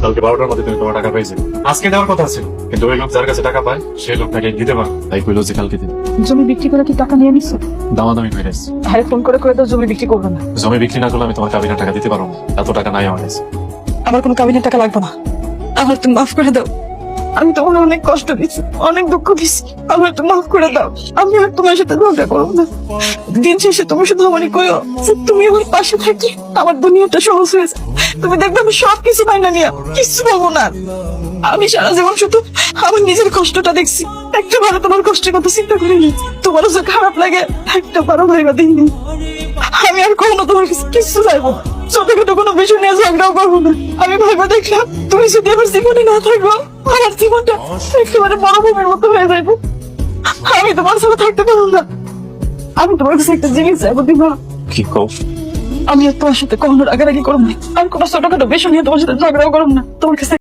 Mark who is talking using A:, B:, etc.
A: কালকে 12টার মধ্যে তুমি তোমার টাকা পাইছে। আজকে দেওয়ার কথা ছিল, কিন্তু ওই লোক যার কাছে টাকা পায় সেই লোক তাকে দিতে পারে, তাই কইলো যে কালকে দিন।
B: জমি বিক্রি করে কি টাকা নিয়ে নিছো?
A: দামাদামি করে আসছি।
B: ভাই ফোন করে তো জমি বিক্রি করবে না।
A: জমি বিক্রি না করলে আমি তোমার কাবিনের টাকা দিতে পারবো না, এত টাকা নাই আমার কাছে।
B: আমার কোনো কাবিনের টাকা লাগবে না, আমার তুমি মাফ করে দাও। আমি তোমার অনেক কষ্ট দিচ্ছি, অনেক দুঃখ দিচ্ছি, আমার তুমি মাফ করে দাও। আমি আর তোমার সাথে ঝগড়া করবো না। দিন শেষে তুমি শুধু আমারই কইও যে তুমি আমার পাশে থাকি, আমার দুনিয়াটা সহজ হয়েছে। তুমি দেখবে আমি সবকিছু পাই না নিয়ে কিছু বলবো না। আমি সারা জীবন শুধু আমার নিজের কষ্টটা দেখছি, একটা বারো তোমার কষ্টের কথা চিন্তা করিনি। তোমারও যে খারাপ লাগে একটা বারো ভাইবা দিইনি। আমি আর কখনো তোমার কাছে কিছু চাইবো না, ছোটখাটো কোনো বিষয় নিয়ে ঝগড়াও করবো না। আমি ভাইবা দেখলাম তুমি যদি আমার জীবনে না থাকবো, আমার জীবনটা একেবারে মরুভূমির মতো হয়ে যাইবো। আমি তোমার সাথে থাকতে পারবো না। আমি তোমার কাছে একটা জিনিস চাইবো, দিবা?
A: কি কও?
B: আমি আর তোমার সাথে কখনো রাগারাগি করবো না, আর কোনো ছোটখাটো বিষয় নিয়ে তোমার সাথে ঝগড়াও করবো না। তোমার কাছে